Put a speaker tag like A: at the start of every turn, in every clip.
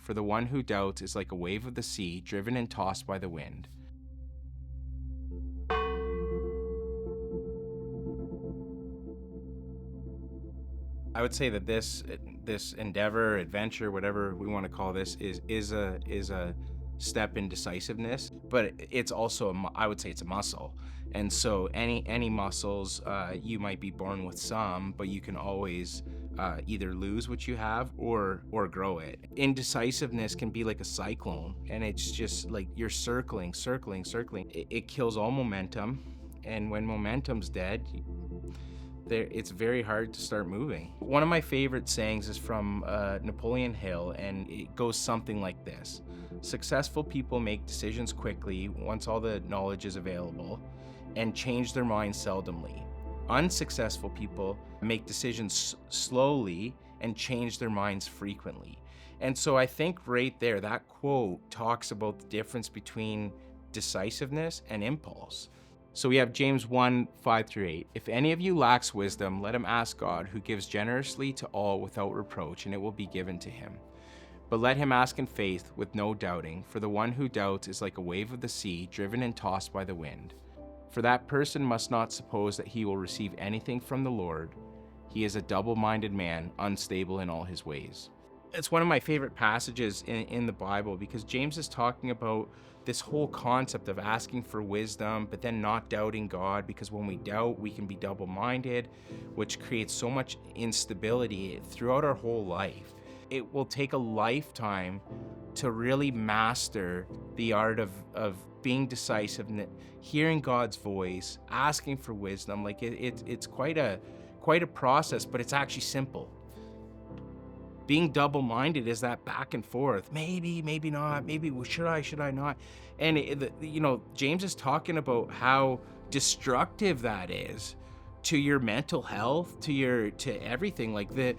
A: for the one who doubts is like a wave of the sea, driven and tossed by the wind. I would say that this endeavor, adventure, whatever we want to call this, is a step in decisiveness, but it's also I would say it's a muscle. And so any muscles, you might be born with some, but you can always either lose what you have or grow it. Indecisiveness can be like a cyclone, and it's just like you're circling. It kills all momentum, and when momentum's dead, it's very hard to start moving. One of my favorite sayings is from Napoleon Hill, and it goes something like this: successful people make decisions quickly once all the knowledge is available, and change their minds seldomly. Unsuccessful people make decisions slowly and change their minds frequently. And so I think right there, that quote talks about the difference between decisiveness and impulse. So we have James 1:5-8. If any of you lacks wisdom, let him ask God, who gives generously to all without reproach, and it will be given to him. But let him ask in faith with no doubting, for the one who doubts is like a wave of the sea, driven and tossed by the wind. For that person must not suppose that he will receive anything from the Lord. He is a double-minded man, unstable in all his ways. It's one of my favorite passages in the Bible, because James is talking about this whole concept of asking for wisdom, but then not doubting God, because when we doubt, we can be double-minded, which creates so much instability throughout our whole life. It will take a lifetime to really master the art of being decisive, hearing God's voice, asking for wisdom. Like it's quite a process, but it's actually simple. Being double-minded is that back and forth. Maybe not. Maybe should I not? And James is talking about how destructive that is to your mental health, to everything. Like the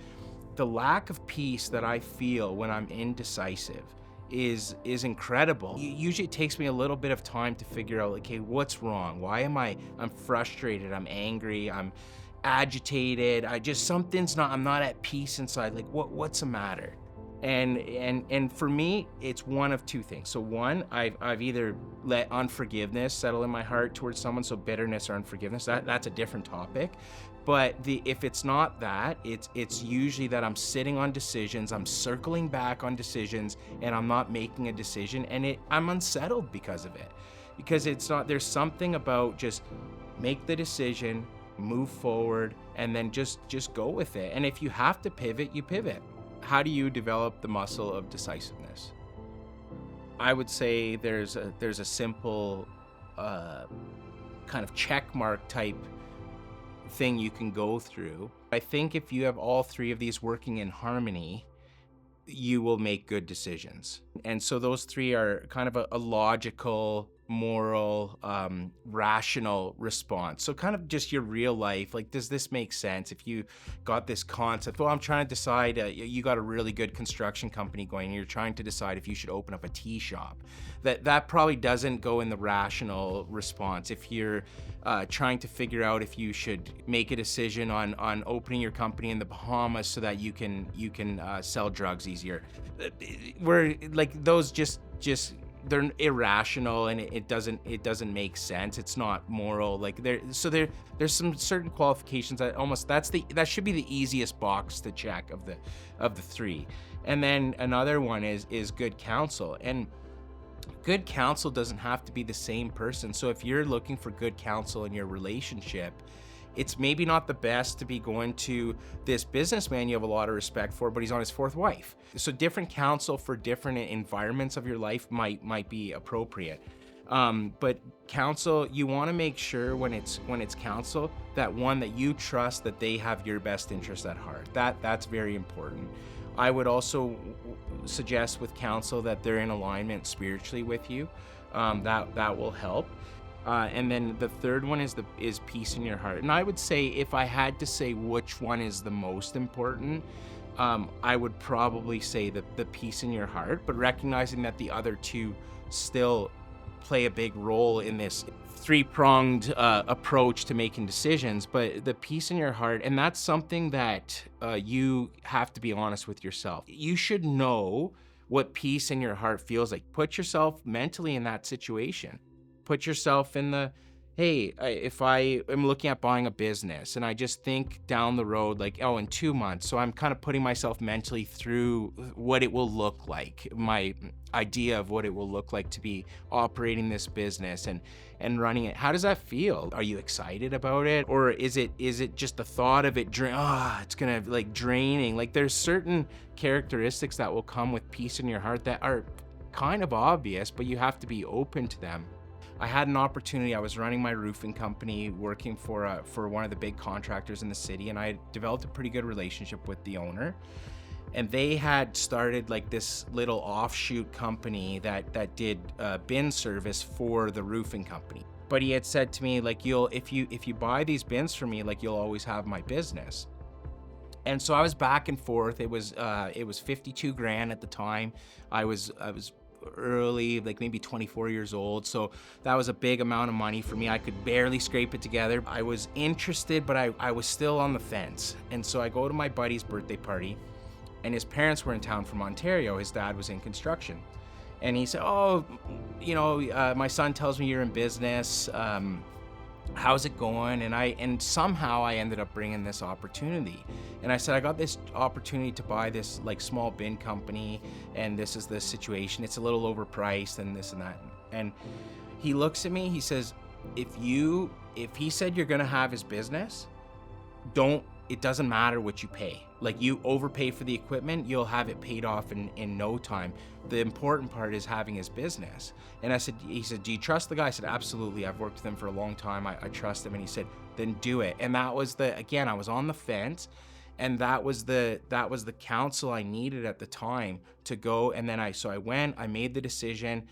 A: lack of peace that I feel when I'm indecisive is incredible. Usually it takes me a little bit of time to figure out, like, okay, what's wrong? Why am I'm frustrated, I'm angry, I'm agitated, I'm not at peace inside. Like what's the matter? And for me, it's one of two things. So one, I've either let unforgiveness settle in my heart towards someone, so bitterness or unforgiveness, that's a different topic. But if it's not that, it's usually that I'm sitting on decisions, I'm circling back on decisions, and I'm not making a decision, and I'm unsettled because of it. Because there's something about just make the decision, move forward, and then just go with it. And if you have to pivot, you pivot. How do you develop the muscle of decisiveness? I would say there's a simple kind of check mark type thing you can go through. I think if you have all three of these working in harmony, you will make good decisions. And so those three are kind of a logical, moral, rational response. So kind of just your real life, like, does this make sense? If you got this concept, well, I'm trying to decide, you got a really good construction company going, and you're trying to decide if you should open up a tea shop. That probably doesn't go in the rational response. If you're trying to figure out if you should make a decision on opening your company in the Bahamas so that you can sell drugs easier, we're like, those just they're irrational, and it doesn't make sense. It's not moral. Like there's some certain qualifications that should be the easiest box to check of the three. And then another one is good counsel. And good counsel doesn't have to be the same person. So if you're looking for good counsel in your relationship, it's maybe not the best to be going to this businessman you have a lot of respect for, but he's on his fourth wife. So different counsel for different environments of your life might be appropriate. But counsel, you want to make sure when it's counsel, that you trust that they have your best interest at heart. That's very important. I would also suggest with counsel that they're in alignment spiritually with you. That will help. And then the third one is peace in your heart. And I would say, if I had to say which one is the most important, I would probably say the peace in your heart, but recognizing that the other two still play a big role in this three-pronged approach to making decisions. But the peace in your heart, and that's something that you have to be honest with yourself. You should know what peace in your heart feels like. Put yourself mentally in that situation. Put yourself in the, hey, if I am looking at buying a business and I just think down the road, like, oh, in 2 months. So I'm kind of putting myself mentally through what it will look like, my idea of what it will look like to be operating this business and running it. How does that feel? Are you excited about it? Or is it just the thought of it, it's gonna like draining? Like there's certain characteristics that will come with peace in your heart that are kind of obvious, but you have to be open to them. I had an opportunity. I was running my roofing company, working for one of the big contractors in the city, and I developed a pretty good relationship with the owner. And they had started like this little offshoot company that did bin service for the roofing company. But he had said to me, like, if you buy these bins for me, like, you'll always have my business. And so I was back and forth. It was 52 grand at the time. I was early, like maybe 24 years old. So that was a big amount of money for me. I could barely scrape it together. I was interested, but I was still on the fence. And so I go to my buddy's birthday party, and his parents were in town from Ontario. His dad was in construction. And he said, oh, my son tells me you're in business. How's it going? And somehow I ended up bringing this opportunity. And I said, I got this opportunity to buy this like small bin company, and this is the situation. It's a little overpriced and this and that. And he looks at me, he says, if he said you're gonna have his business, it doesn't matter what you pay. Like, you overpay for the equipment, you'll have it paid off in no time. The important part is having his business. And he said, do you trust the guy? I said, absolutely. I've worked with him for a long time. I trust him. And he said, then do it. And that was again, I was on the fence, and that was the counsel I needed at the time to go. And then I went, I made the decision.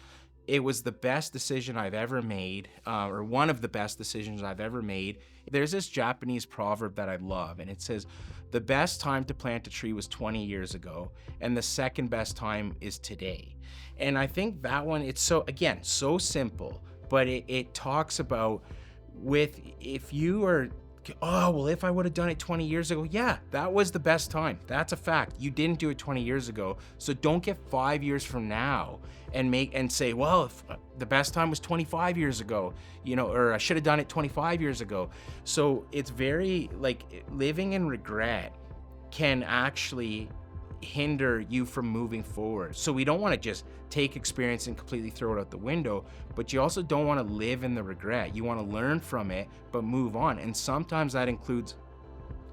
A: It was the best decision I've ever made, or one of the best decisions I've ever made. There's this Japanese proverb that I love, and it says, the best time to plant a tree was 20 years ago, and the second best time is today. And I think that one, it's so simple, but it talks about if you are, oh, well, if I would have done it 20 years ago, yeah, that was the best time. That's a fact. You didn't do it 20 years ago. So don't get 5 years from now and say, well, if the best time was 25 years ago, or I should have done it 25 years ago. So it's very like living in regret can actually hinder you from moving forward. So we don't want to just take experience and completely throw it out the window, but you also don't want to live in the regret. You want to learn from it, but move on. And sometimes that includes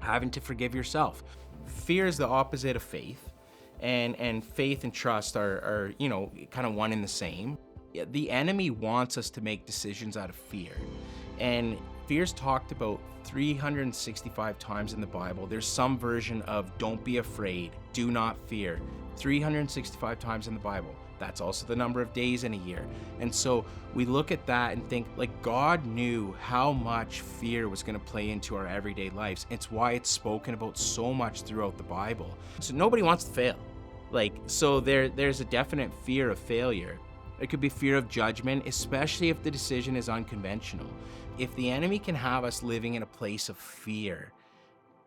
A: having to forgive yourself. Fear is the opposite of faith, and faith and trust are kind of one and the same. The enemy wants us to make decisions out of fear, and fear's talked about 365 times in the Bible. There's some version of don't be afraid, do not fear, 365 times in the Bible. That's also the number of days in a year. And so we look at that and think, like, God knew how much fear was going to play into our everyday lives. It's why it's spoken about so much throughout the Bible. So nobody wants to fail. So there's a definite fear of failure. It could be fear of judgment, especially if the decision is unconventional. If the enemy can have us living in a place of fear,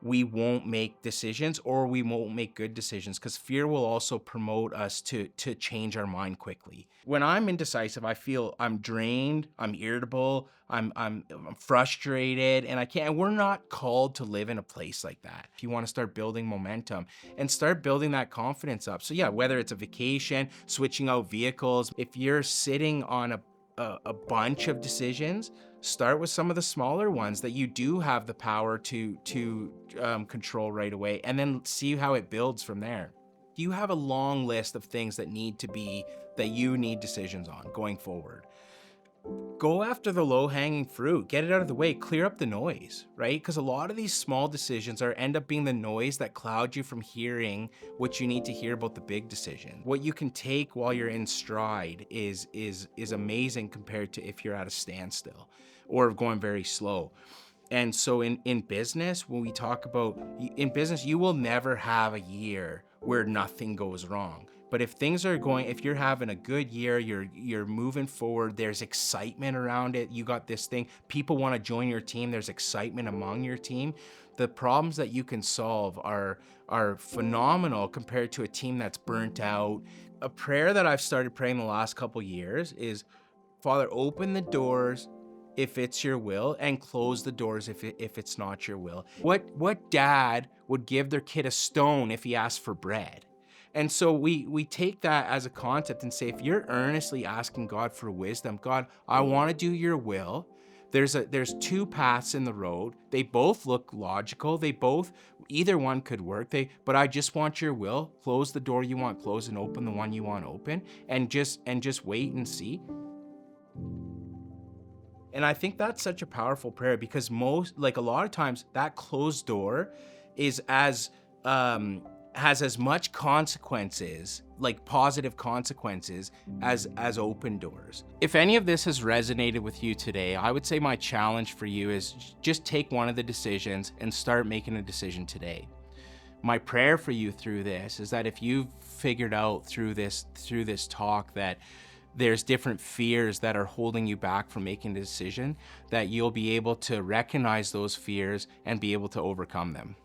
A: we won't make decisions, or we won't make good decisions, because fear will also promote us to change our mind quickly. When I'm indecisive, I feel I'm drained, I'm irritable, I'm frustrated, and we're not called to live in a place like that. If you want to start building momentum and start building that confidence up. So yeah, whether it's a vacation, switching out vehicles, if you're sitting on a bunch of decisions, start with some of the smaller ones that you do have the power to control right away, and then see how it builds from there. You have a long list of things that you need decisions on going forward. Go after the low-hanging fruit, get it out of the way, clear up the noise, right? Because a lot of these small decisions end up being the noise that clouds you from hearing what you need to hear about the big decision. What you can take while you're in stride is amazing compared to if you're at a standstill or going very slow. And so in business, when we talk about in business, you will never have a year where nothing goes wrong. But if things are going, if you're having a good year, you're moving forward, there's excitement around it, you got this thing, people want to join your team, there's excitement among your team, the problems that you can solve are phenomenal compared to a team that's burnt out. A prayer that I've started praying the last couple years is, Father, open the doors if it's your will, and close the doors if it's not your will. What dad would give their kid a stone if he asked for bread? And so we take that as a concept and say, if you're earnestly asking God for wisdom, God, I want to do your will. There's two paths in the road. They both look logical. Either one could work. But I just want your will. Close the door you want closed and open the one you want open, and just wait and see. And I think that's such a powerful prayer, because a lot of times that closed door is has as much consequences, like positive consequences, as open doors. If any of this has resonated with you today, I would say my challenge for you is just take one of the decisions and start making a decision today. My prayer for you through this is that if you've figured out through this talk that there's different fears that are holding you back from making a decision, that you'll be able to recognize those fears and be able to overcome them.